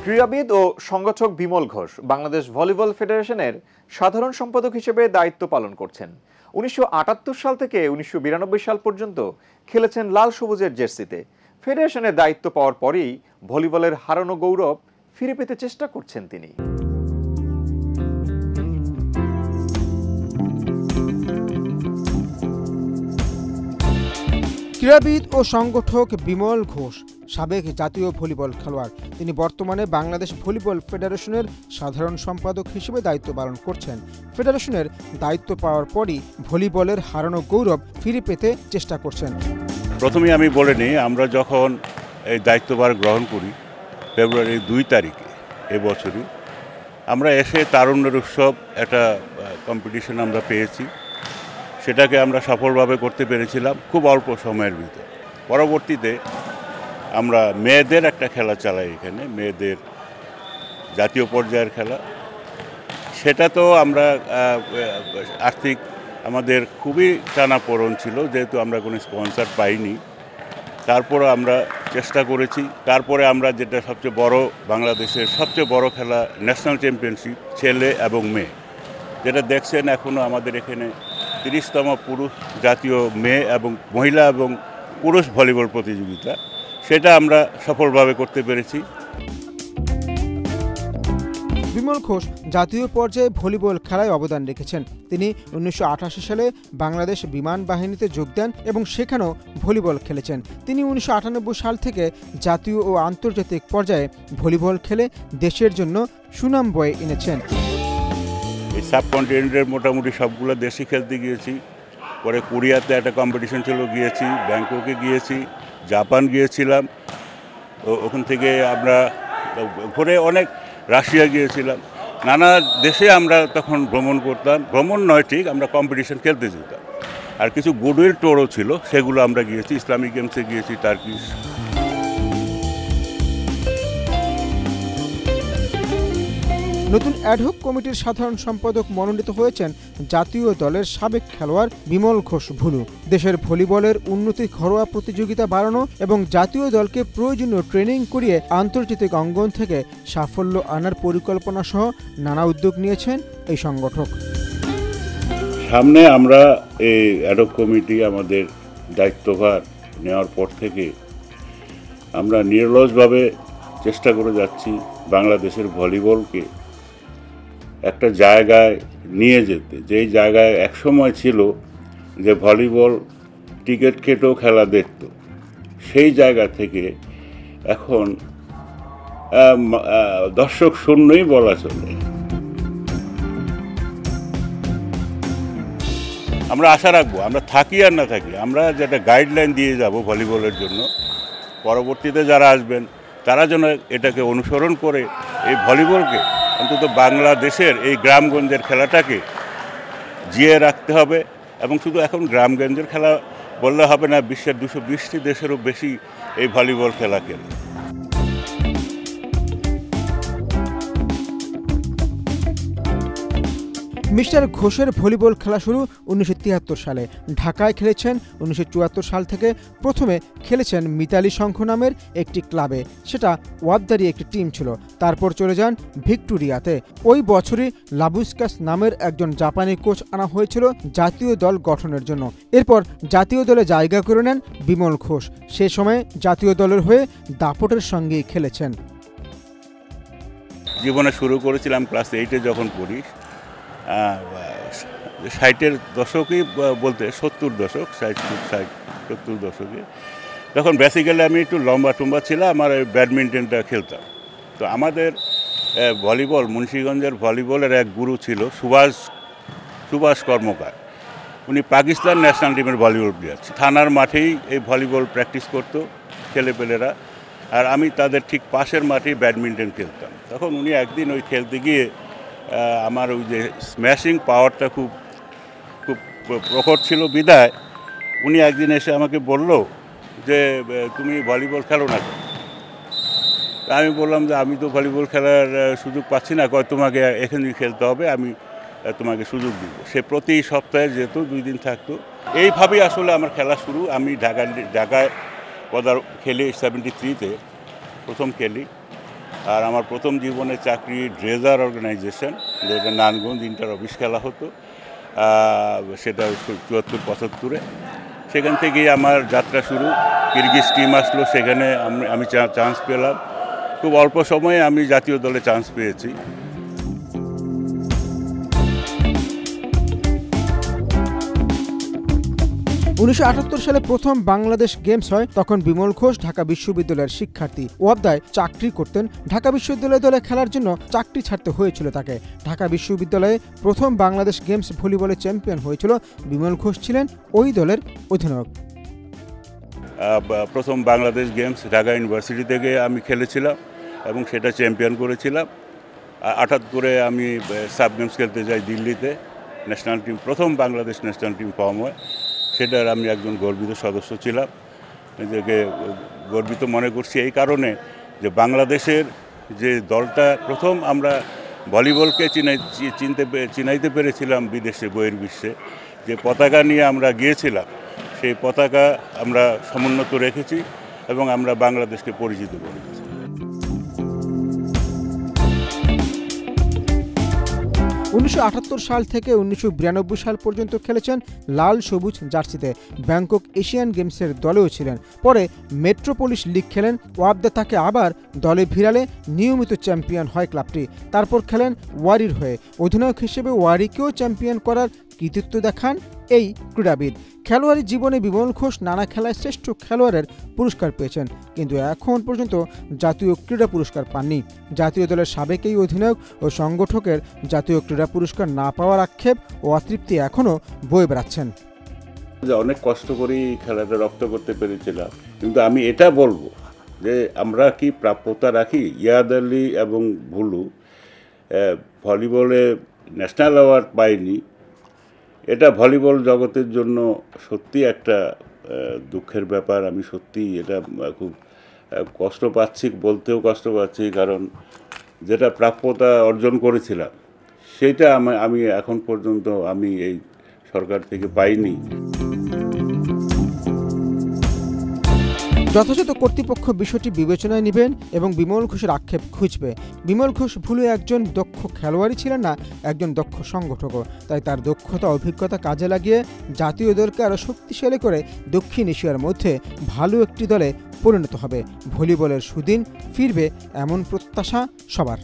ক্রীড়াবিদ ও সংগঠক বিমল ঘোষ বাংলাদেশ ভলিবল ফেডারেশনের সাধারণ সম্পাদক হিসেবে দায়িত্ব পালন করছেন। ১৯৭৮ সাল থেকে ১৯৯২ সাল পর্যন্ত খেলেছেন লাল সবুজের জার্সিতে। ফেডারেশনের দায়িত্ব পাওয়ার পরেই ভলিবলের হারানো গৌরব ফিরে পেতে চেষ্টা করছেন তিনি। ক্রীড়াবিদ ও সংগঠক বিমল ঘোষ সাবেক জাতীয় ভলিবল খেলোয়াড়। তিনি বর্তমানে বাংলাদেশ ভলিবল ফেডারেশনের সাধারণ সম্পাদক হিসেবে দায়িত্ব পালন করছেন। ফেডারেশনের দায়িত্ব পাওয়ার পরই ভলিবলের হারানো গৌরব ফিরে পেতে চেষ্টা করছেন। প্রথমেই আমি বলে নিই, আমরা যখন এই দায়িত্বভার গ্রহণ করি ফেব্রুয়ারি ২ তারিখে এবছরই, আমরা এসে তারুণ্যের উৎসব একটা কম্পিটিশন আমরা পেয়েছি। সেটাকে আমরা সফলভাবে করতে পেরেছিলাম খুব অল্প সময়ের ভিতর। পরবর্তীতে আমরা মেয়েদের একটা খেলা চালাই, এখানে মেয়েদের জাতীয় পর্যায়ের খেলা। সেটা তো আমরা আর্থিক আমাদের খুবই টানাপোড়েন ছিল, যেহেতু আমরা কোনো স্পন্সর পাইনি। তারপরে আমরা চেষ্টা করেছি। তারপরে আমরা যেটা সবচেয়ে বড়, বাংলাদেশের সবচেয়ে বড় খেলা ন্যাশনাল চ্যাম্পিয়নশিপ ছেলে এবং মেয়ে, যেটা দেখছেন এখনও আমাদের এখানে ৩০তম পুরুষ জাতীয় মেয়ে এবং মহিলা এবং পুরুষ ভলিবল প্রতিযোগিতা, সেটা আমরা সফলভাবে করতে পেরেছি। বিমল ঘোষ জাতীয় পর্যায়ে ভলিবল খেলায় অবদান রেখেছেন। তিনি ১৯৮৮ সালে বাংলাদেশ বিমান বাহিনীতে যোগ দেন এবং সেখানেও ভলিবল খেলেছেন। তিনি ১৯৯৮ সাল থেকে জাতীয় ও আন্তর্জাতিক পর্যায়ে ভলিবল খেলে দেশের জন্য সুনাম বয়ে এনেছেন। এই সাবকন্টিনেন্টের মোটামুটি সবগুলো দেশে খেলতে গিয়েছি। পরে কোরিয়াতে একটা কম্পিটিশন ছিল, গিয়েছি। ব্যাংককে গিয়েছি, জাপান গিয়েছিলাম। ওখান থেকে আমরা ঘুরে অনেক রাশিয়া গিয়েছিলাম। নানা দেশে আমরা তখন ভ্রমণ করতাম। ভ্রমণ নয় ঠিক, আমরা কম্পিটিশন খেলতে যেতাম। আর কিছু গুডউইল টোরও ছিল, সেগুলো আমরা গিয়েছি। ইসলামিক গেমসে গিয়েছি, টার্কিশ। নতুন অ্যাডহক কমিটির সাধারণ সম্পাদক মনোনীত হয়েছেন জাতীয় দলের সাবেক খেলোয়াড় বিমল ঘোষ ভুলু। দেশের ভলিবলের উন্নতি, ঘরোয়া প্রতিযোগিতা বাড়ানো এবং জাতীয় দলকে প্রয়োজনীয় ট্রেনিং করিয়ে আন্তর্জাতিক অঙ্গন থেকে সাফল্য আনার পরিকল্পনা সহ নানা উদ্যোগ নিয়েছেন এই সংগঠক। সামনে আমরা এই অ্যাডহক কমিটি আমাদের দায়িত্বভার নেওয়ার পর থেকে আমরা নিরলসভাবে চেষ্টা করে যাচ্ছি বাংলাদেশের ভলিবলকে একটা জায়গায় নিয়ে যেতে, যেই জায়গায় একসময় ছিল যে ভলিবল টিকিট কেটেও খেলা দেখত, সেই জায়গা থেকে এখন দর্শক শূন্যই বলা চলে। আমরা আশা রাখবো, আমরা থাকি আর না থাকি, আমরা যেটা গাইডলাইন দিয়ে যাব ভলিবলের জন্য, পরবর্তীতে যারা আসবেন তারা যেন এটাকে অনুসরণ করে এই ভলিবলকে, অন্তত বাংলাদেশের এই গ্রামগঞ্জের খেলাটাকে জিয়ে রাখতে হবে। এবং শুধু এখন গ্রামগঞ্জের খেলা বললে হবে না, বিশ্বের ২২০টি দেশেরও বেশি এই ভলিবল খেলা খেলে। মিস্টার ঘোষের ভলিবল খেলা শুরু ১৯৭৩ সালে। ঢাকায় খেলেছেন ১৯৭৪ সাল থেকে। প্রথমে খেলেছেন মিতালি সংঘ নামের একটি ক্লাবে, সেটা ওয়াবদারি একটি টিম ছিল। তারপর চলে যান ভিক্টোরিয়াতে। ওই বছরই লাবুস্কাস নামের একজন জাপানি কোচ আনা হয়েছিল জাতীয় দল গঠনের জন্য। এরপর জাতীয় দলে জায়গা করে নেন বিমল ঘোষ। সে সময়ে জাতীয় দলের হয়ে দাপটের সঙ্গেই খেলেছেন। জীবনে শুরু করেছিলাম ক্লাস 8-এ যখন পড়ি, 60-এর দশকই বলতে 70 দশক, 60-70 দশকে। তখন বেসিক্যালি আমি একটু লম্বা টুম্বা ছিলাম, আমার ব্যাডমিন্টনটা খেলতাম। তো আমাদের ভলিবল, মুন্সিগঞ্জের ভলিবলের এক গুরু ছিল সুভাষ কর্মকার। উনি পাকিস্তান ন্যাশনাল টিমের ভলিবল প্লেয়ার। থানার মাঠেই এই ভলিবল প্র্যাকটিস করতো ছেলেপেলেরা, আর আমি তাদের ঠিক পাশের মাঠেই ব্যাডমিন্টন খেলতাম। তখন উনি একদিন ওই খেলতে গিয়ে আমার ওই যে স্ম্যাশিং পাওয়ারটা খুব খুব প্রখর ছিল বিদায় উনি একদিন এসে আমাকে বলল যে তুমি ভলিবল খেলো না। আমি বললাম যে আমি তো ভলিবল খেলার সুযোগ পাচ্ছি না, কয় তোমাকে এখানেই খেলতে হবে, আমি তোমাকে সুযোগ দিব। সে প্রতি সপ্তাহে যেত, 2 দিন থাকতো। এইভাবেই আসলে আমার খেলা শুরু। আমি ঢাকায় খেলি 73-তে প্রথম খেলি। আর আমার প্রথম জীবনে চাকরি ড্রেজার অর্গানাইজেশন, যেটা নারায়ণগঞ্জ ইন্টার অফিস খেলা হতো, সেটা 74-75-এ। সেখান থেকেই আমার যাত্রা শুরু। কিরগিজ টিম আসলো, সেখানে আমি চান্স পেলাম। খুব অল্প সময়ে আমি জাতীয় দলে চান্স পেয়েছি। 1978 সালে প্রথম বাংলাদেশ গেমস হয়। তখন বিমল ঘোষ ঢাকা বিশ্ববিদ্যালয়ের শিক্ষার্থী। ওয়াবদায় চাকরি করতেন। ঢাকা বিশ্ববিদ্যালয় দলে খেলার জন্য চাকরি ছাড়তে হয়েছিল তাকে। ঢাকা বিশ্ববিদ্যালয়ে প্রথম বাংলাদেশ গেমস ভলিবলে চ্যাম্পিয়ন হয়েছিল। বিমল ঘোষ ছিলেন ওই দলের অধিনায়ক। প্রথম বাংলাদেশ গেমস ঢাকা ইউনিভার্সিটি থেকে আমি খেলেছিলাম এবং সেটা চ্যাম্পিয়ন করেছিলাম। 78-এ আমি সাব গেমস খেলতে যাই দিল্লিতে। ন্যাশনাল টিম, প্রথম বাংলাদেশ ন্যাশনাল টিম ফর্ম হয়, সেটার আমি একজন গর্বিত সদস্য ছিলাম। নিজেকে গর্বিত মনে করছি এই কারণে যে বাংলাদেশের যে দলটা প্রথম আমরা ভলিবলকে চিনাইতে পেরেছিলাম বিদেশে, বহির্বিশ্বে যে পতাকা নিয়ে আমরা গিয়েছিলাম, সেই পতাকা আমরা সমুন্নত রেখেছি এবং আমরা বাংলাদেশকে পরিচিত করেছি। 1978 সাল থেকে 1992 সাল পর্যন্ত খেলেছেন লাল সবুজ জার্সিতে। ব্যাংকক এশিয়ান গেমসের দলেও ছিলেন। পরে মেট্রোপলিস লিগ খেলেন। ওয়াবদা তাকে আবার দলে ভিড়ালে নিয়মিত চ্যাম্পিয়ন হয় ক্লাবটি। তারপর খেলেন ওয়ারির হয়ে। অধিনায়ক হিসেবে ওয়ারিকেও চ্যাম্পিয়ন করার কৃতিত্ব দেখান এই ক্রীড়াবিদ। খেলোয়াড়ি জীবনে বিমল ঘোষ নানা খেলায় শ্রেষ্ঠ খেলোয়াড়ের পুরস্কার পেয়েছেন, কিন্তু এখন পর্যন্ত জাতীয় ক্রীড়া পুরস্কার পাননি। জাতীয় দলের সাবেক এই অধিনায়ক ও সংগঠকের জাতীয় ক্রীড়া পুরস্কার না পাওয়ার আক্ষেপ ও অতৃপ্তি এখনও বয়ে বেড়াচ্ছেন। অনেক কষ্ট করেই খেলাটা রপ্ত করতে পেরেছিলাম, কিন্তু আমি এটা বলবো যে আমরা কি প্রাপ্যতা রাখি। ইয়াদ আলী এবং ভুলু ভলিবলে ন্যাশনাল অ্যাওয়ার্ড পায়নি, এটা ভলিবল জগতের জন্য সত্যি একটা দুঃখের ব্যাপার। আমি সত্যি এটা খুব কষ্ট পাচ্ছি, বলতেও কষ্ট পাচ্ছি, কারণ যেটা প্রাপ্যতা অর্জন করেছিলাম সেটা আমি এখন পর্যন্ত আমি এই সরকার থেকে পাইনি। যথাযথ কর্তৃপক্ষ বিষয়টি বিবেচনায় নেবেন এবং বিমল ঘোষের আক্ষেপ খুঁজবে। বিমল ঘোষ ভুলে একজন দক্ষ খেলোয়াড়ই ছিলেন না, একজন দক্ষ সংগঠকও। তাই তার দক্ষতা অভিজ্ঞতা কাজে লাগিয়ে জাতীয় দলকে আরও শক্তিশালী করে দক্ষিণ এশিয়ার মধ্যে ভালো একটি দলে পরিণত হবে। ভলিবলের সুদিন ফিরবে এমন প্রত্যাশা সবার।